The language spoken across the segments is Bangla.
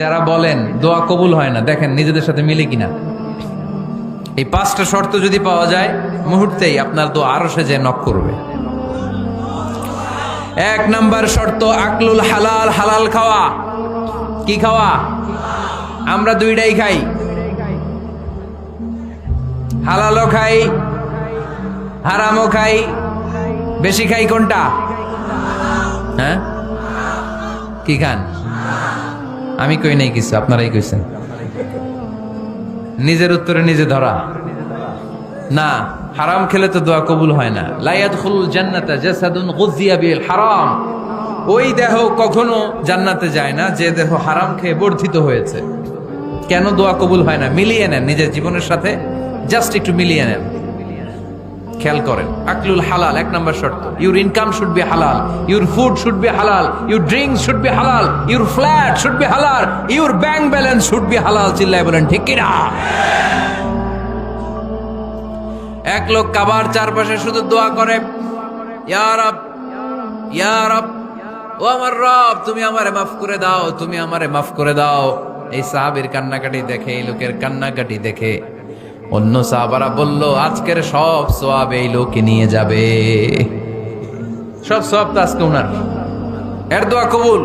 যারা বলেন দোয়া কবুল হয় না, দেখেন নিজেদের সাথে মিলে কিনা। এই পাঁচটা শর্ত যদি পাওয়া যায়, মুহূর্তেই আপনার দোয়া আরশে যে নক করবে। এক নাম্বার শর্ত আকলুল হালাল, হালাল খাওয়া। কি খাওয়া? আমরা দুইটাই খাই, হালালও খাই হারামও খাই। বেশি খাই কোনটা? হ্যাঁ, কি খান? আমি কই নাই কিছু, আপনারাই কইছেন। নিজের উত্তরে নিজে ধরা না। হারাম খেলে তো দোয়া কবুল হয় না। লা ইয়াদখুলুল জান্নাতা জাসাদুন গুযিয়া বিল হারাম। ওই দেহ কখনো জান্নাতে যায় না যে দেহ হারাম খেয়ে বর্ধিত হয়েছে। কেন দোয়া কবুল হয় না? মিলিয়ে নেন নিজের জীবনের সাথে, জাস্ট একটু মিলিয়ে নেন, খেয়াল করেন। আকলুল হালাল এক নাম্বার শর্ত। ইউর ইনকাম শুড বি হালাল, ইউর ফুড শুড বি হালাল, ইউর ড্রিঙ্কস শুড বি হালাল, ইউর ফ্ল্যাট শুড বি হালাল, your bank balance should be হালাল। চিল্লায় বলেন ঠিক কিনা? এক লোক কাবার চারপাশে শুধু দোয়া করে, ইয়া রব, ইয়া রব, ও আমার রব, তুমি আমারে মাফ করে দাও, তুমি আমারে মাফ করে দাও। এই সাহাবীর কান্নাকাটি দেখে, এই লোকের কান্নাকাটি দেখে অন্য সাহাবারা বলল, আজকের সব সওয়াব এই লোকে নিয়ে যাবে। সব সওয়াব তো আজকে উনার। এর দোয়া কবুল।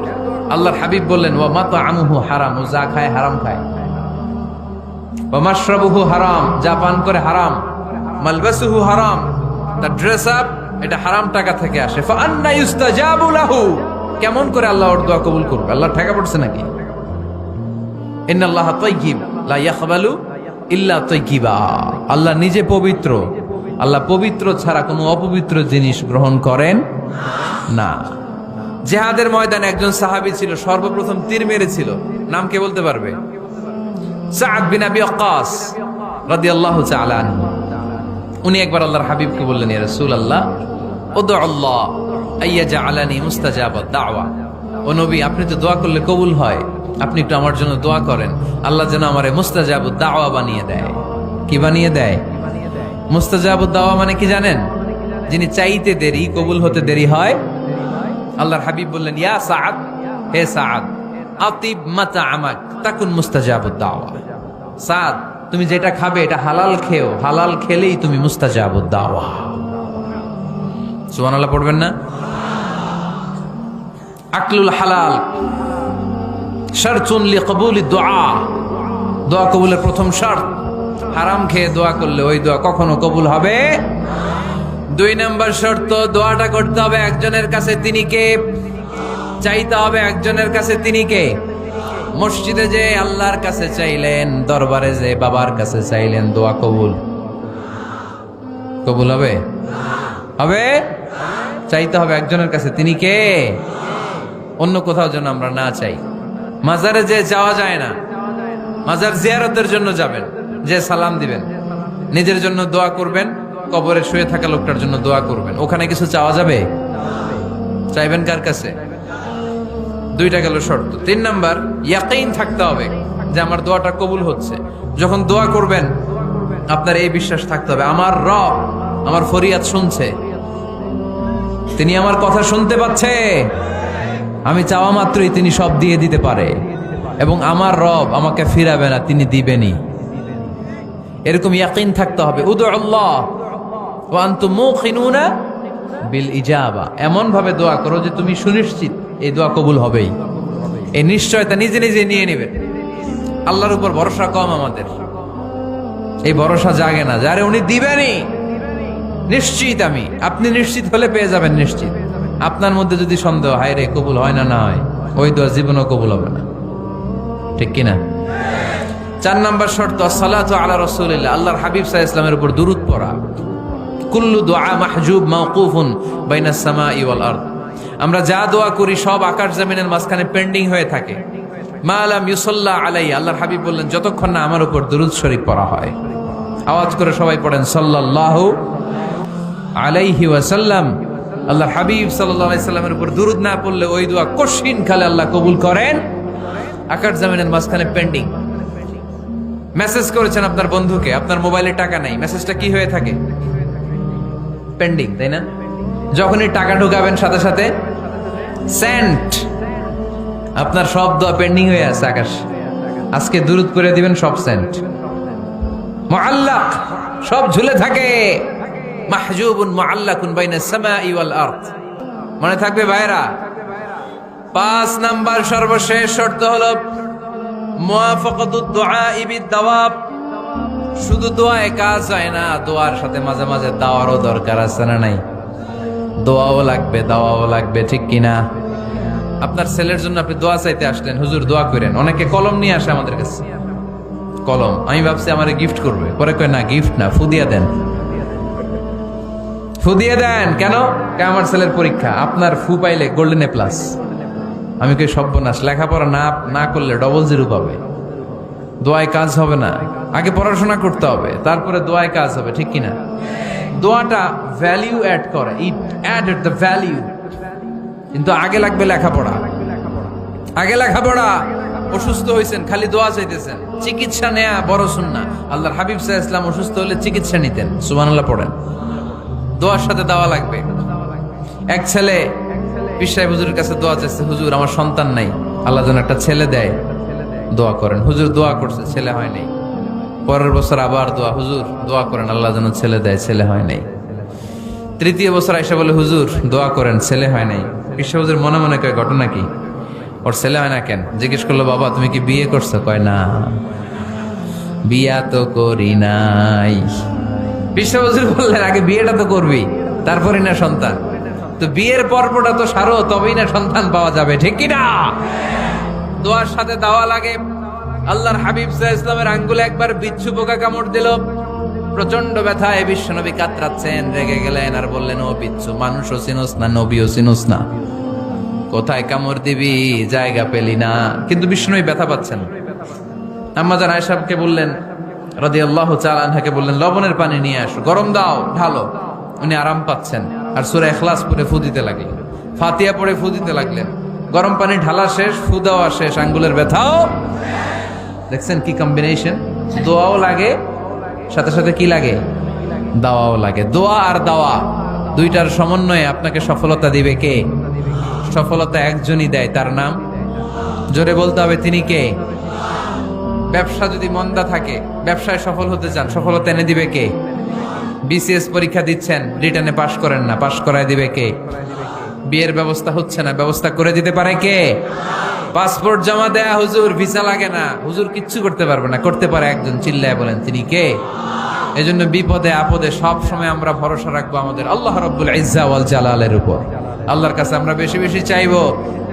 আল্লাহর হাবিব বললেন, ওয়া মাতআমুহু হারাম, ও যা খায় হারাম খায়। ওয়া মাশরাবুহু হারাম, যা পান করে হারাম। মালবাসুহু হারাম, তার ড্রেস আপ এটা হারাম টাকা থেকে আসে। ফা আন্না ইউস্তাজাবু লাহু, কেমন করে আল্লাহ ওর দোয়া কবুল করবে? আল্লাহ ঠেকা পড়ছে নাকি? ইন্নাল্লাহা তাইয়্যিব লা ইয়াকবালু ইল্লা তাইয়্যিবা। আল্লাহ নিজে পবিত্র, আল্লাহ পবিত্র ছাড়া কোনো অপবিত্র জিনিস গ্রহণ করেন না। জিহাদের ময়দানে একজন সাহাবী ছিল, সর্বপ্রথম তীর মেরেছিল। নাম কে বলতে পারবে? সাদ বিন আবি ওয়াক্কাস রাদিয়াল্লাহু তাআলা আনহু। উনি একবার আল্লাহর হাবিবকে বললেন, ইয়া রাসূলুল্লাহ, উদু আল্লাহ আইয়াজআলানি মুস্তাজাবাদ দাওয়া। ও নবী, আপনি তো দোয়া করলে কবুল হয়, আপনি একটু আমার জন্য দোয়া করেন, আল্লাহ যেন আমারে মুস্তাজাবুদ দাওয়া বানিয়ে দেয়। কি বানিয়ে দেয়? মুস্তাজাবুদ দাওয়া মানে কি জানেন? যিনি চাইতে দেরি, কবুল হতে দেরি হয়। আল্লাহর হাবিব বললেন, ইয়া সাআদ, হে সাআদ, আতিব মাতআমাক তাকুন মুস্তাজাবুদ দাওয়া। সাদ, তুমি যেটা খাবে এটা হালাল খেও, হালাল খেলেই তুমি মুস্তাজাবুদ দাওয়া। সুবহানাল্লাহ পড়বেন না? আকলুল হালাল শারতুন লিকবুলিদ দুআ, দোয়া কবুলের প্রথম শর্ত। হারাম খেয়ে দোয়া করলে ওই দোয়া কখনো কবুল হবে। দুই নাম্বার শর্ত, দোয়াটা করতে হবে একজনের কাছে, তিনি কে? চাইতে হবে একজনের কাছে, তিনি কে? মসজিদে যে আল্লাহর কাছে চাইলেন, দরবারে যে বাবার কাছে চাইলেন, দোয়া কবুল কবুল হবে? হবে? চাইতে হবে একজনের কাছে, তিনি কে? অন্য কোথাও যেন আমরা না চাই। মাজারে যে যাওয়া যায় না, মাজার জিয়ারতের জন্য যাবেন, যে সালাম দিবেন, নিজের জন্য দোয়া করবেন, কবরে শুয়ে থাকা লোকটার জন্য দোয়া করবেন। ওখানে কিছু চাওয়া যাবে? চাইবেন কার কাছে? দুইটা গেল শর্ত। তিন নাম্বার, ইয়াকিন থাকতে হবে যে আমার দোয়াটা কবুল হচ্ছে। যখন দোয়া করবেন আপনার এই বিশ্বাস থাকতে হবে, আমার রব আমার ফরিয়াদ শুনছে, তিনি আমার কথা শুনতে পাচ্ছে, আমি চাওয়া মাত্রই তিনি সব দিয়ে দিতে পারে, এবং আমার রব আমাকে ফিরাবে না, তিনি দিবেনই। এরকম ইয়াকিন থাকতে হবে। উদু আল্লাহ ওয়া আনতুম মুকিনুনা বিল ইজাবা, এমন ভাবে দোয়া করো যে তুমি সুনিশ্চিত এই দোয়া কবুল হবেই। এই নিশ্চয়তা নিজে নিজে নিয়ে নেবেন। আল্লাহর উপর ভরসা কম আমাদের, এই ভরসা জাগে না, যারে উনি দিবেনই নিশ্চিত আমি। আপনি নিশ্চিত হলে পেয়ে যাবেন নিশ্চিত। আপনার মধ্যে যদি সন্দেহ, হায় রে কবুল হয় না, না হয়, ওই দোয়া জীবনও কবুল হবে না। ঠিক কিনা? চার নাম্বার শর্ত, সালাতু আলা রাসূলিল্লাহ, আল্লাহর হাবিব সাল্লাল্লাহু আলাইহি ওয়াসাল্লামের উপর দুরূদ পড়া। কুল্লু দুআ মাহজুব মাওকুফুন বাইনাস সামাই ওয়াল আরদ। আমরা যা দোয়া করি সব আকাশ জমিনের মাঝখানে পেন্ডিং হয়ে থাকে। মা লাম ইউসাল্লা আলাইহি, আল্লাহর হাবিব বললেন, যতক্ষণ না আমার উপর দুরূদ শরীফ পড়া হয়। আওয়াজ করে সবাই পড়েন, সাল্লাল্লাহু আলাইহি ওয়াসাল্লাম। আল্লাহর হাবিব সাল্লাল্লাহু আলাইহি সাল্লামের উপর দুরূদ না পড়লে ওই দোয়া কঠিন কালে আল্লাহ কবুল করেন। আকাশ জমিনের মাঝখানে পেন্ডিং। মেসেজ করেছেন আপনার বন্ধুকে, আপনার মোবাইলে টাকা নাই, মেসেজটা কি হয়ে থাকে? পেন্ডিং, তাই না? যখনই টাকা ঢুকাবেন সাথে সাথে সেন্ট, আপনার সব দোয়া পেন্ডিং হয়ে আছে আকাশ, আজকে দুরুদ করে দিবেন, সব সেন্ট মুআল্লাক, সব ঝুলে থাকে। মাহজুবুন মুআল্লাকুন বাইনা সামাই ওয়াল আরদ। মনে থাকবে ভাইরা। 5 নাম্বার সর্বশেষ শর্ত হলো মুওয়াফাকাতুদ দুআই বিদ-দাওয়াব। শুধু দোয়ায় কাজ হয় না, দোয়ার সাথে মাঝে মাঝে দাওয়ারও দরকার আছে না নাই? দোয়াও লাগবে, দাওয়াও লাগবে, ঠিক কিনা? আপনার ছেলের জন্য আপনি দোয়া চাইতে আসলেন, হুজুর দোয়া করেন। অনেকে কলম নিয়ে আসে আমাদের কাছে, কলম। আমি ভাবছি আমারে গিফট করবে, পরে কয় না, গিফট না, ফুদিয়া দেন, ফুদিয়ে দেন। কেন? আমার ছেলের পরীক্ষা, আপনার ফু পাইলে গোল্ডেন এ প্লাস। আমি কই সর্বনাশ, লেখাপড়া না করলে ডবল জিরো পাবে, দোয়ায় কাজ হবে না। আগে পড়াশোনা করতে হবে, তারপরে দোয়ায় কাজ হবে, ঠিক কিনা? দোয়াটা ভ্যালিউ অ্যাড করে, ইট অ্যাডেড দ্য ভ্যালিউ। কিন্তু আগে লাগবে লেখাপড়া, আগে লেখাপড়া। অসুস্থ হয়েছেন, খালি দোয়া চাইতেছেন, চিকিৎসা নেয়া বড় সুন্নাহ। আল্লাহর হাবিব সাল্লাল্লাহু আলাইহি ওয়াসাল্লাম অসুস্থ হলে চিকিৎসা নিতেন, সুবহানাল্লাহ পড়েন। দোয়ার সাথে দাওয়া লাগবে। এক ছেলে পীর সাহেব হুজুরের কাছে দোয়া চাইছে, হুজুর আমার সন্তান নাই, আল্লাহ যেন একটা ছেলে দেয়, দোয়া করেন। হুজুর দোয়া করছে, ছেলে হয় নাই। পরের বছর আবার দোয়া, হুজুর দোয়া করেন আল্লাহ যেন ছেলে দেয়, ছেলে হয় নাই। তৃতীয় বছর আইসা বলে, হুজুর দোয়া করেন, ছেলে হয় নাই। পীর সাহেব হুজুর মনে মনে কয়, ঘটনা কি? ওর ছেলে হয় না কেন? জিজ্ঞেস করলো, বাবা তুমি কি বিয়ে করছো? কয় না, বিয়া তো করি নাই। পীর সাহেব হুজুর বললেন, আগে বিয়েটা তো করবি, তারপরে না সন্তান। তো বিয়ের পর্বটা তো সারো, তবেই না সন্তান পাওয়া যাবে, ঠিক কিনা? দোয়ার সাথে দাওয়া লাগে। আল্লাহর হাবিব সাল্লাল্লাহু আলাইহি ওয়াসাল্লামের আঙ্গুলে একবার বিচ্ছু পোকা কামড় দিল, প্রচন্ড ব্যথায় বিশ্বনবী কাতরাচ্ছেন, রেগে গেলেন আর বললেন, ও বিচ্ছু, মানুষও চিনোস না, নবীও চিনোস না, কোথায় কামড় দিবি, জায়গা পেলি না। কিন্তু বিশ্বনবী ব্যথা পাচ্ছেন। আম্মা জান আয়েশাকে বললেন, রাদিয়াল্লাহু তাআলা আনহাকে বললেন, লবণের পানি নিয়ে আসো, গরম দাও, ঢালো। উনি আরাম পাচ্ছেন, আর সূরা ইখলাস পড়ে ফু দিতে লাগলেন, ফাতিহা পড়ে ফু দিতে লাগলেন। গরম পানি ঢালা শেষ, ফু দেওয়া শেষ, আঙ্গুলের ব্যথাও। দেখছেন কি কম্বিনেশন? দোয়াও লাগে, সাথে সাথে কি লাগে? দাওয়াও লাগে। দোয়া আর দাওয়া দুইটার সমন্বয়ে আপনাকে সফলতা দিবে কে? সফলতা একজনই দেয়, তার নাম জোরে বলতে হবে, তিনি কে? ব্যবসা যদি মন্দা থাকে, ব্যবসায় সফল হতে চান, সফলতা এনে দিবে কে? বিসিএস পরীক্ষা দিচ্ছেন, রিটেনে পাশ করেন না, পাশ করায় দিবে কে? বিয়ের ব্যবস্থা হচ্ছে না, ব্যবস্থা করে দিতে পারে কে? পাসপোর্ট জমা দেয়া, হুজুর ভিসা লাগে না, হুজুর কিচ্ছু করতে পারবে না, করতে পারে একজন, চিল্লায় বলেন তিনি কে? এজন্য বিপদে আপদে সব সময় আমরা ভরসা রাখবো আমাদের আল্লাহ রাব্বুল ইজ্জা ওয়াল জালালের উপর। আল্লাহর কাছে আমরা বেশি বেশি চাইবো।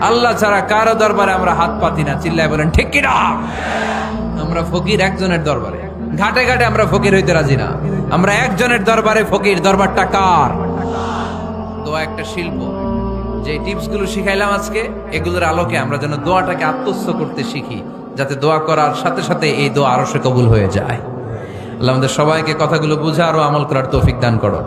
আল্লাহ ছাড়া কারো দরবারে আমরা হাত পাতি না, চিল্লায় বলেন ঠিক কি না? আমরা ফকির একজনের দরবারে, ঘাটে ঘাটে আমরা ফকির হইতে রাজি না, আমরা একজনের দরবারে ফকির। দরবারটা কার? দোয়া একটা শিল্প। যে টিপস গুলো শিখাইলাম আজকে, এগুলোর আলোকে আমরা যেন দোয়াটাকে আত্মস্থ করতে শিখি, যাতে দোয়া করার সাথে সাথে এই দোয়া আরো সে কবুল হয়ে যায়। আল্লাহ আমাদের সবাইকে কথাগুলো বুঝা আরো আমল করার তৌফিক দান করো।